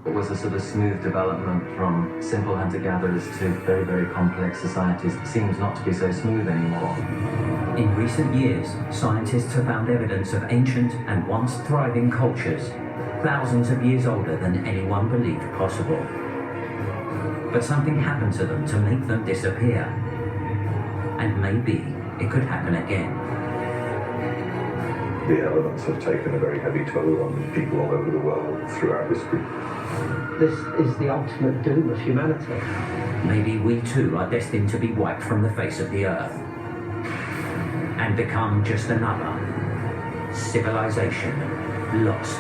It was a sort of smooth development from simple hunter-gatherers to very, very complex societies. It seems not to be so smooth anymore. In recent years, scientists have found evidence of ancient and once thriving cultures, thousands of years older than anyone believed possible. But something happened to them to make them disappear. And maybe it could happen again. The elements have taken a very heavy toll on people all over the world throughout history. This is the ultimate doom of humanity. Maybe we too are destined to be wiped from the face of the earth and become just another civilization lost.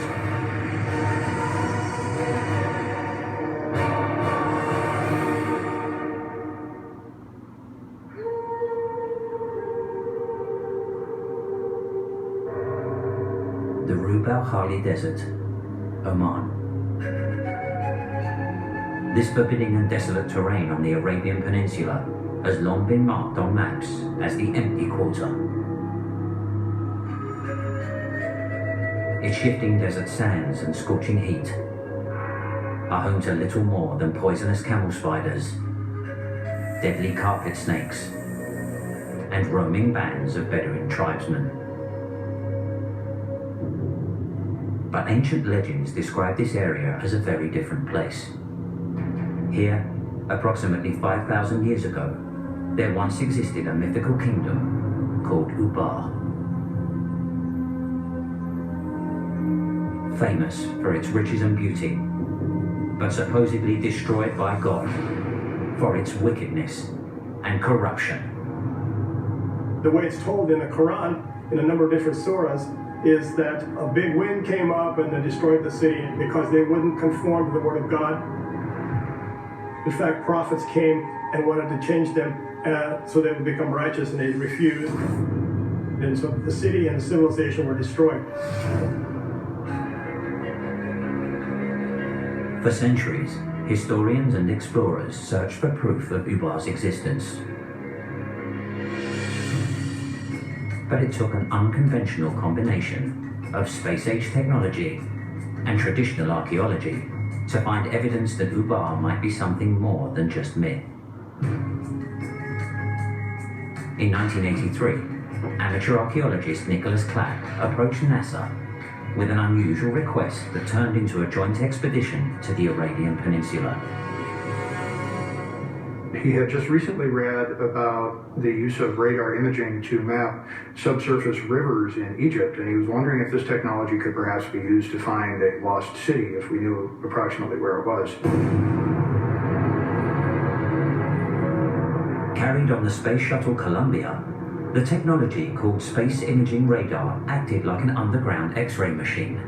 The Rub al-Khali Desert, Oman. This forbidding and desolate terrain on the Arabian Peninsula has long been marked on maps as the empty quarter. Its shifting desert sands and scorching heat are home to little more than poisonous camel spiders, deadly carpet snakes, and roaming bands of Bedouin tribesmen. But ancient legends describe this area as a very different place. Here, approximately 5,000 years ago, there once existed a mythical kingdom called Ubar. Famous for its riches and beauty, but supposedly destroyed by God for its wickedness and corruption. The way it's told in the Quran, in a number of different surahs, is that a big wind came up and they destroyed the city because they wouldn't conform to the word of God. In fact, prophets came and wanted to change them so they would become righteous, and they refused. And so the city and the civilization were destroyed. For centuries, historians and explorers searched for proof of Ubar's existence. But it took an unconventional combination of space-age technology and traditional archaeology to find evidence that Ubar might be something more than just myth. In 1983, amateur archaeologist Nicholas Clapp approached NASA with an unusual request that turned into a joint expedition to the Arabian Peninsula. He had just recently read about the use of radar imaging to map subsurface rivers in Egypt, and he was wondering if this technology could perhaps be used to find a lost city if we knew approximately where it was. Carried on the Space Shuttle Columbia, the technology called Space Imaging Radar acted like an underground X-ray machine.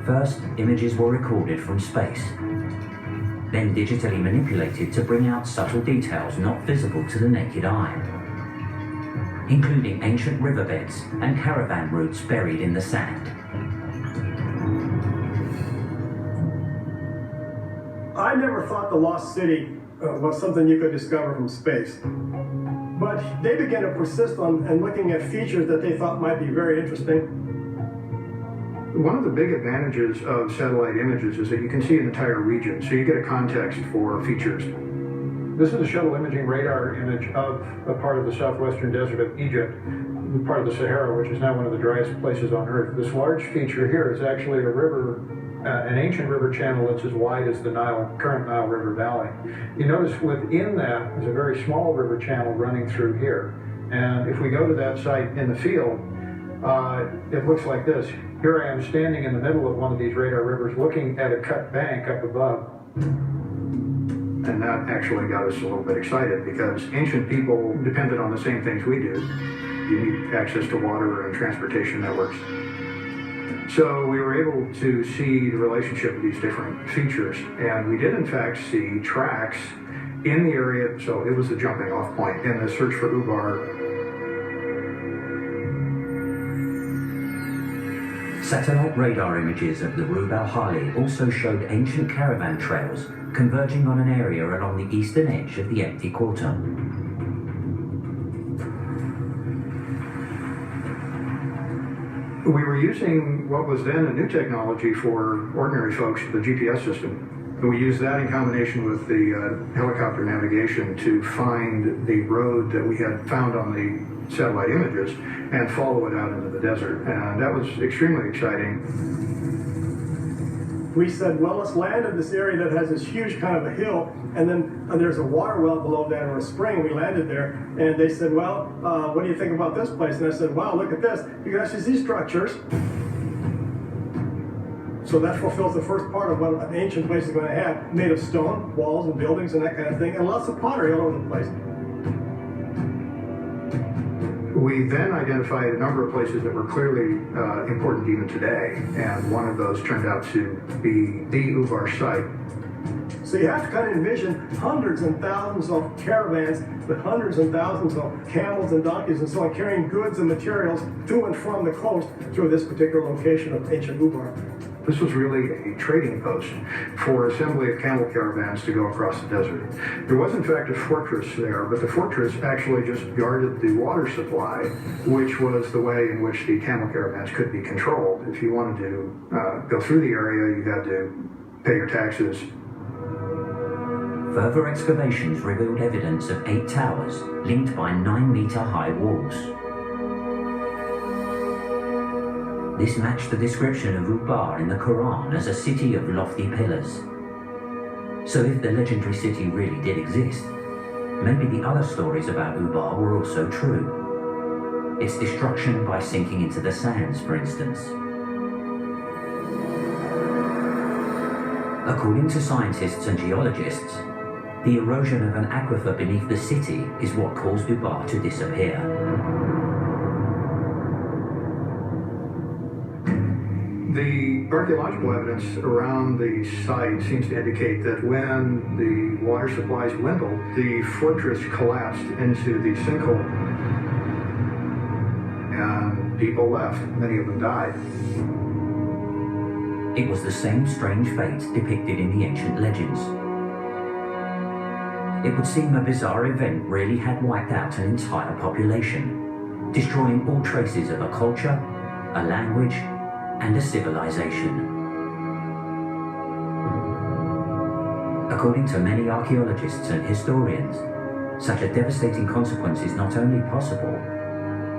First, images were recorded from space, then digitally manipulated to bring out subtle details not visible to the naked eye, including ancient riverbeds and caravan routes buried in the sand. I never thought the lost city was something you could discover from space. But they began to persist on and looking at features that they thought might be very interesting. One of the big advantages of satellite images is that you can see an entire region, so you get a context for features. This is a shuttle imaging radar image of a part of the southwestern desert of Egypt, part of the Sahara, which is now one of the driest places on Earth. This large feature here is actually a river, an ancient river channel that's as wide as the current Nile River Valley. You notice within that is a very small river channel running through here. And if we go to that site in the field, it looks like this. Here I am standing in the middle of one of these radar rivers looking at a cut bank up above. And that actually got us a little bit excited because ancient people depended on the same things we do. You need access to water and transportation networks. So we were able to see the relationship of these different features. And we did in fact see tracks in the area, so it was the jumping off point in the search for Ubar. Satellite radar images of the Rub al-Khali also showed ancient caravan trails converging on an area along the eastern edge of the empty quarter. We were using what was then a new technology for ordinary folks, the GPS system. We used that in combination with the helicopter navigation to find the road that we had found on the satellite images and follow it out into the desert. And that was extremely exciting. We said, well, let's land in this area that has this huge kind of a hill, and then there's a water well below that, or a spring. We landed there, and they said, well, what do you think about this place? And I said, wow, look at this. You can actually see structures. So that fulfills the first part of what an ancient place is going to have, made of stone, walls and buildings and that kind of thing, and lots of pottery all over the place. We then identified a number of places that were clearly important even today, and one of those turned out to be the Ubar site. So you have to kind of envision hundreds and thousands of caravans with hundreds and thousands of camels and donkeys and so on, carrying goods and materials to and from the coast through this particular location of ancient Ubar. This was really a trading post for assembly of camel caravans to go across the desert. There was in fact a fortress there, but the fortress actually just guarded the water supply, which was the way in which the camel caravans could be controlled. If you wanted to go through the area, you had to pay your taxes. Further excavations revealed evidence of 8 towers linked by 9-meter-high walls. This matched the description of Ubar in the Quran as a city of lofty pillars. So if the legendary city really did exist, maybe the other stories about Ubar were also true. Its destruction by sinking into the sands, for instance. According to scientists and geologists, the erosion of an aquifer beneath the city is what caused Ubar to disappear. The archaeological evidence around the site seems to indicate that when the water supplies dwindled, the fortress collapsed into the sinkhole and people left. Many of them died. It was the same strange fate depicted in the ancient legends. It would seem a bizarre event really had wiped out an entire population, destroying all traces of a culture, a language, and a civilization. According to many archaeologists and historians, such a devastating consequence is not only possible,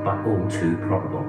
but all too probable.